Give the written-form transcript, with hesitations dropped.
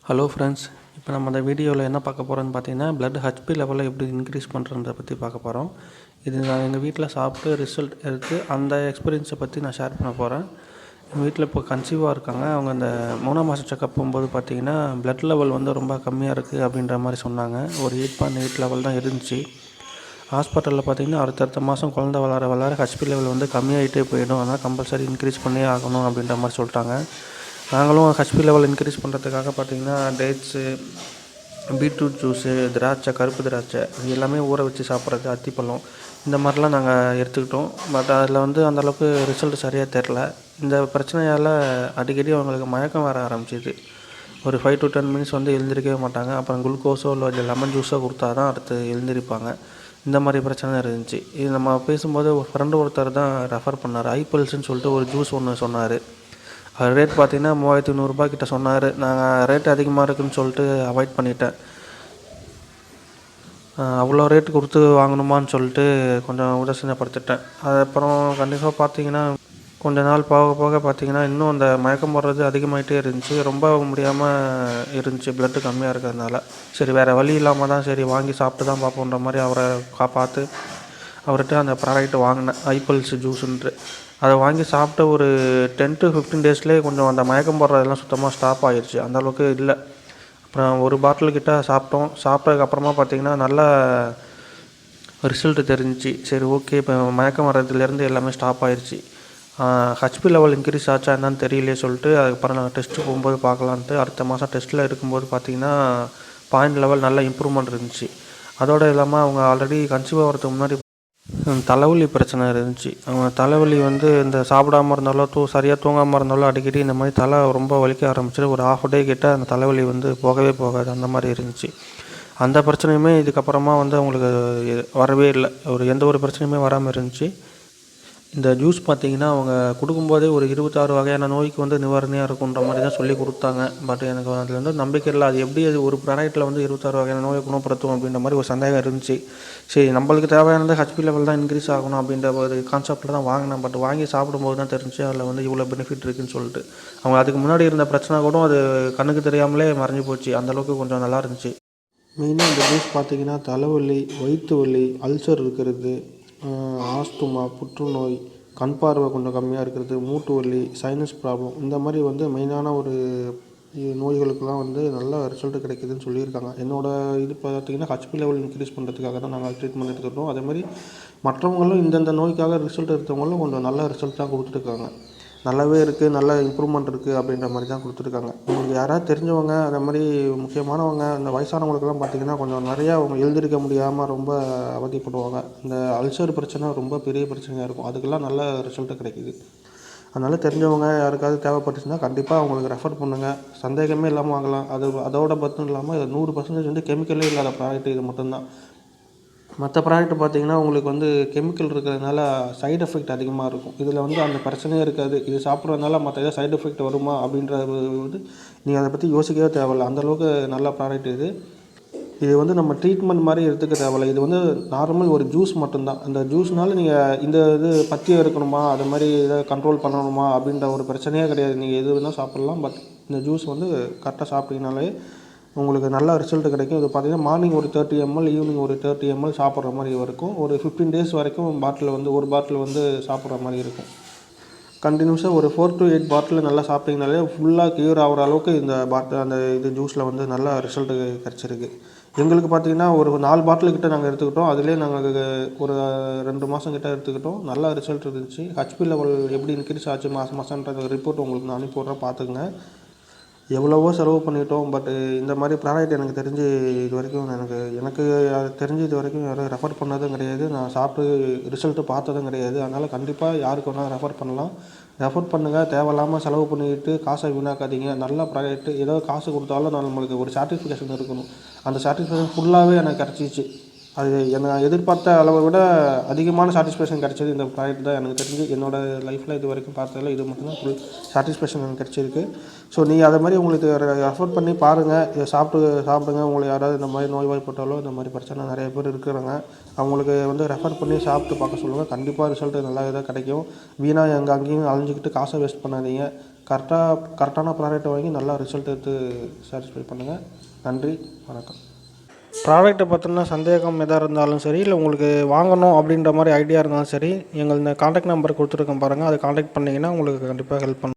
Hello friends, இப்போ நம்ம இந்த வீடியோவில் என்ன பார்க்க போகிறோன்னு பார்த்தீங்கன்னா, பிளட் ஹெச்பி லெவலை எப்படி இன்க்ரீஸ் பண்ணுறதை பற்றி பார்க்க போகிறோம். இது நான் எங்கள் வீட்டில் சாப்பிட்டு ரிசல்ட் எடுத்து அந்த எக்ஸ்பீரியன்ஸை பற்றி நான் ஷேர் பண்ண போகிறேன். எங்கள் வீட்டில் இப்போ கன்சீவாக இருக்காங்க. அவங்க அந்த 3ஆம் மாதம் செக்கப் போகும்போது பார்த்தீங்கன்னா, பிளட் லெவல் வந்து ரொம்ப கம்மியாக இருக்குது அப்படின்ற மாதிரி சொன்னாங்க. ஒரு 8.8 லெவல் தான் இருந்துச்சு. ஹாஸ்பிட்டலில் பார்த்தீங்கன்னா, அடுத்தடுத்த மாதம் குழந்தை வளர ஹெச்பி லெவல் வந்து கம்மியாகிட்டே போயிடும். அதனால் கம்பல்சரி இன்க்ரீஸ் பண்ணியே ஆகணும் அப்படின்ற மாதிரி சொல்லிட்டாங்க. நாங்களும் ஹெச்பி லெவல் இன்க்ரீஸ் பண்ணுறதுக்காக பார்த்திங்கன்னா டேட்ஸு, பீட்ரூட் ஜூஸு, திராட்சை, கருப்பு திராட்சை இது எல்லாமே ஊற வச்சு சாப்பிட்றது, அத்திப்பழம் இந்த மாதிரிலாம் நாங்கள் எடுத்துக்கிட்டோம். பட் அதில் வந்து அந்தளவுக்கு ரிசல்ட் சரியாக தெரில. இந்த பிரச்சனையால் அடிக்கடி அவங்களுக்கு மயக்கம் வர ஆரம்பிச்சிது. ஒரு 5 to 10 மினிட்ஸ் வந்து எழுந்திரிக்கவே மாட்டாங்க. அப்புறம் குளுக்கோஸோ இல்லை லெமன் ஜூஸோ கொடுத்தா தான் அடுத்து எழுந்திரிப்பாங்க. இந்த மாதிரி பிரச்சனை இருந்துச்சு. இது நம்ம பேசும்போது ஒரு ஃப்ரெண்டு ஒருத்தர் தான் ரெஃபர் பண்ணார். ஐபல்ஸ்ன்னு சொல்லிட்டு ஒரு ஜூஸ் ஒன்று சொன்னார். அது ரேட் பார்த்திங்கன்னா 3100 கிட்ட சொன்னார். நாங்கள் ரேட் அதிகமாக இருக்குதுன்னு சொல்லிட்டு அவாய்ட் பண்ணிட்டேன். அவ்வளோ ரேட்டு கொடுத்து வாங்கணுமான்னு சொல்லிட்டு கொஞ்சம் உதாசீனப்படுத்திட்டேன். அதுக்கப்புறம் கண்டிப்பாக பார்த்திங்கன்னா கொஞ்ச நாள் போக போக பார்த்திங்கன்னா இன்னும் அந்த மயக்கம் போடுறது அதிகமாகிட்டே இருந்துச்சு. ரொம்ப முடியாமல் இருந்துச்சு ப்ளட்டு கம்மியாக இருக்கிறதுனால. சரி வேறு வழி இல்லாமல் தான் சரி வாங்கி சாப்பிட்டு தான் பார்ப்போன்ற மாதிரி அவரை பார்த்து அவர்கிட்ட அந்த ப்ராடக்ட் வாங்கினேன், ஐபல்ஸ் ஜூஸுன்ட்டு. அதை வாங்கி சாப்பிட்ட ஒரு 10 to 15 டேஸ்லேயே கொஞ்சம் அந்த மயக்கம் போடுறதெல்லாம் சுத்தமாக ஸ்டாப் ஆகிடுச்சு. அந்தளவுக்கு இல்லை. அப்புறம் ஒரு பாட்டில் கிட்ட சாப்பிட்டோம். சாப்பிட்டதுக்கப்புறமா பார்த்திங்கன்னா நல்லா ரிசல்ட்டு தெரிஞ்சிச்சு. சரி ஓகே, இப்போ மயக்கம் வர்றதுலேருந்து எல்லாமே ஸ்டாப் ஆகிடுச்சு. ஹெச்பி லெவல் இன்க்ரீஸ் ஆச்சா என்னன்னு தெரியலையே சொல்லிட்டு அதுக்கப்புறம் நாங்கள் டெஸ்ட்டு போகும்போது பார்க்கலான்ட்டு அடுத்த மாதம் டெஸ்ட்டில் இருக்கும்போது பார்த்திங்கன்னா பாயிண்ட் லெவல் நல்ல இம்ப்ரூவ்மெண்ட் இருந்துச்சு. அதோடு இல்லாமல் அவங்க ஆல்ரெடி கன்சீவ் ஆகிறதுக்கு முன்னாடி தலைவலி பிரச்சனை இருந்துச்சு. அவங்க தலைவலி வந்து இந்த சாப்பிடாமல் இருந்தாலோ சரியாக தூங்காமல் இருந்தாலோ அடிக்கடி இந்த மாதிரி தலை ரொம்ப வலிக்க ஆரம்பிச்சிட்டு ஒரு ½ டே கிட்ட அந்த தலைவலி வந்து போகவே போகாது, அந்த மாதிரி இருந்துச்சு. அந்த பிரச்சனையுமே இதுக்கப்புறமா வந்து அவங்களுக்கு வரவே இல்லை. எந்த ஒரு பிரச்சனையுமே வராமல் இருந்துச்சு. இந்த ஜூஸ் பார்த்திங்கன்னா அவங்க கொடுக்கும்போதே ஒரு 26 வகையான நோய்க்கு வந்து நிவாரணியாக இருக்குன்ற மாதிரி தான் சொல்லி கொடுத்தாங்க. பட் எனக்கு அதில் வந்து நம்பிக்கை இல்லை. அது எப்படி அது ஒரு ப்ராடக்ட்டில் வந்து 26 வகையான நோயை குணப்படுத்தும் அப்படின்ற மாதிரி ஒரு சந்தேகம் இருந்துச்சு. சரி நம்மளுக்கு தேவையானது ஹெச்பி லெவல் தான் இன்க்ரீஸ் ஆகணும் அப்படின்ற ஒரு கான்செப்டில் தான் வாங்கினேன். பட் வாங்கி சாப்பிடும்போது தான் தெரிஞ்சு அதில் வந்து இவ்வளோ பெனிஃபிட் இருக்குதுன்னு சொல்லிட்டு. அவங்க அதுக்கு முன்னாடி இருந்த பிரச்சனை கூட அது கண்ணுக்கு தெரியாமலே மறைஞ்சு போச்சு. அந்தளவுக்கு கொஞ்சம் நல்லா இருந்துச்சு. மெயினாக இந்த ஜூஸ் பார்த்திங்கன்னா தலைவலி, வயிற்று வலி, அல்சர் இருக்கிறது, ஆஸ்துமா, புற்றுநோய், கண் பார்வை கொஞ்சம் கம்மியாக இருக்கிறது, மூட்டு வலி, சைனஸ் ப்ராப்ளம் இந்த மாதிரி வந்து மெயினான ஒரு நோய்களுக்கெல்லாம் வந்து நல்ல ரிசல்ட்டு கிடைக்குதுன்னு சொல்லியிருக்காங்க. இது பார்த்திங்கன்னா ஹெச்பி லெவல் இன்க்ரீஸ் பண்ணுறதுக்காக தான் நாங்கள் ட்ரீட்மெண்ட் எடுத்துக்கிட்டோம். அதேமாதிரி மற்றவங்களும் இந்தந்த நோய்க்காக ரிசல்ட் எடுத்தவங்களும் கொஞ்சம் நல்ல ரிசல்ட் தான் கொடுத்துருக்காங்க. நல்லாவே இருக்குது, நல்ல இம்ப்ரூவ்மெண்ட் இருக்குது அப்படின்ற மாதிரி தான் கொடுத்துருக்காங்க. உங்களுக்கு யாராவது தெரிஞ்சவங்க அதே மாதிரி முக்கியமானவங்க இந்த வயசானவங்களுக்கெல்லாம் பார்த்திங்கன்னா கொஞ்சம் நிறையா அவங்க எழுந்திருக்க முடியாமல் ரொம்ப அவதிப்படுவாங்க. இந்த அல்சர் பிரச்சனை ரொம்ப பெரிய பிரச்சனையாக இருக்கும். அதுக்கெல்லாம் நல்ல ரிசல்ட்டு கிடைக்கிது. அதனால் தெரிஞ்சவங்க யாருக்காவது தேவைப்பட்டுச்சுன்னா கண்டிப்பாக அவங்களுக்கு ரெஃபர் பண்ணுங்கள். சந்தேகமே இல்லாமல் வாங்கலாம். அதோட மட்டும் இல்லாமல் இது 100% வந்து கெமிக்கலே இல்லாத ப்ராடக்ட் இது மட்டும்தான். மற்ற ப்ராடக்ட் பார்த்திங்கன்னா உங்களுக்கு வந்து கெமிக்கல் இருக்கிறதுனால சைடு எஃபெக்ட் அதிகமாக இருக்கும். இதில் வந்து அந்த பிரச்சனையே இருக்காது. இது சாப்பிட்றதுனால மற்ற ஏதாவது சைடு எஃபெக்ட் வருமா அப்படின்றது வந்து நீங்கள் அதை பற்றி யோசிக்கவே தேவையில்ல. அந்தளவுக்கு நல்ல ப்ராடக்ட் இது. இது வந்து நம்ம ட்ரீட்மெண்ட் மாதிரி எடுத்துக்க தேவையில்ல. இது வந்து நார்மல் ஒரு ஜூஸ் மட்டும்தான். அந்த ஜூஸ்னால நீங்கள் இந்த இது பத்தியம் இருக்கணுமா, அது மாதிரி எதாவது கண்ட்ரோல் பண்ணணுமா அப்படின்ற ஒரு பிரச்சனையே கிடையாது. நீங்கள் எது வேணால் சாப்பிட்லாம். பட் இந்த ஜூஸ் வந்து கரெக்டாக சாப்பிட்டீங்கனாலே உங்களுக்கு நல்ல ரிசல்ட் கிடைக்கும். இது பார்த்திங்கன்னா மார்னிங் ஒரு 30 ml, ஈவினிங் ஒரு 30 ml சாப்பிட்ற மாதிரி இருக்கும். ஒரு 15 டேஸ் வரைக்கும் ஒரு பாட்டில் வந்து சாப்பிட்ற மாதிரி இருக்கும். கண்டினியூஸாக ஒரு 4 to 8 பாட்டில் நல்லா சாப்பிட்டிங்கனாலே ஃபுல்லாக க்யூர் ஆகிற அளவுக்கு இது ஜூஸில் வந்து நல்ல ரிசல்ட்டு கிடச்சிருக்கு. எங்களுக்கு பார்த்திங்கன்னா ஒரு 4 பாட்டில் கிட்ட நாங்கள் எடுத்துக்கிட்டோம். அதிலே நாங்கள் ஒரு 2 மாதம் கிட்ட எடுத்துக்கிட்டோம். நல்ல ரிசல்ட் இருந்துச்சு. ஹெச்பி லெவல் எப்படி இன்க்ரீஸ் ஆச்சு மாதன்ற ரிப்போர்ட் உங்களுக்கு நான் அனுப்பி விட்றேன், பார்த்துக்குங்க. எவ்வளவோ செலவு பண்ணிட்டோம். பட்டு இந்த மாதிரி ப்ராடக்ட் எனக்கு தெரிஞ்சு இது வரைக்கும் எனக்கு தெரிஞ்சு இது வரைக்கும் யாரும் ரெஃபர் பண்ணதும் கிடையாது. நான் சாப்பிட்டு ரிசல்ட்டு பார்த்ததும் கிடையாது. அதனால் கண்டிப்பாக யாருக்கு வேணால் ரெஃபர் பண்ணலாம். ரெஃபர் பண்ணுங்கள். தேவையில்லாமல் செலவு பண்ணிக்கிட்டு காசை வீணாக்காதீங்க. நல்ல ப்ராடக்ட்டு. ஏதோ காசு கொடுத்தாலும் நம்மளுக்கு ஒரு சாட்டிஸ்ஃபேக்ஷன் இருக்கணும். அந்த சாட்டிஸ்ஃபேக்ஷன் ஃபுல்லாகவே எனக்கு கிடச்சிச்சு. அது நான் எதிர்பார்த்த அளவை விட அதிகமான சாட்டிஸ்ஃபேக்ஷன் கிடச்சது இந்த ப்ராடக்ட் தான். எனக்கு தெரிஞ்சு என்னோடய லைஃப்பில் இது வரைக்கும் பார்த்ததில் இது மட்டும்தான் ஃபுல் சாட்டிஸ்ஃபேக்ஷன் எனக்கு கிடச்சிருக்கு. ஸோ நீங்கள் அதை மாதிரி உங்களுக்கு ரெஃபர் பண்ணி பாருங்கள். இதை சாப்பிடுங்க. உங்களுக்கு யாராவது இந்த மாதிரி நோய்வாய்ப்பட்டாலோ இந்த மாதிரி பிரச்சனை நிறைய பேர் இருக்கிறாங்க. அவங்களுக்கு வந்து ரெஃபர் பண்ணி சாப்பிட்டு பார்க்க சொல்லுங்கள். கண்டிப்பாக ரிசல்ட்டு நல்லா இதாக கிடைக்கும். வீணாக அங்கேயும் அலைஞ்சிக்கிட்டு காசை வேஸ்ட் பண்ணாதீங்க. கரெக்டான ப்ராடக்ட்டை வாங்கி நல்லா ரிசல்ட் எடுத்து சாட்டிஸ்ஃபை பண்ணுங்கள். நன்றி, வணக்கம். ப்ராடக்ட்டை பற்றின சந்தேகம் எதாக இருந்தாலும் சரி, இல்லை உங்களுக்கு வாங்கணும் அப்படின்ற மாதிரி ஐடியா இருந்தாலும் சரி, இந்த கான்டாக்ட் நம்பர் கொடுத்துருக்கேன் பாருங்கள், அதை கான்டாக்ட் பண்ணிங்கன்னா உங்களுக்கு கண்டிப்பாக ஹெல்ப் பண்ணும்.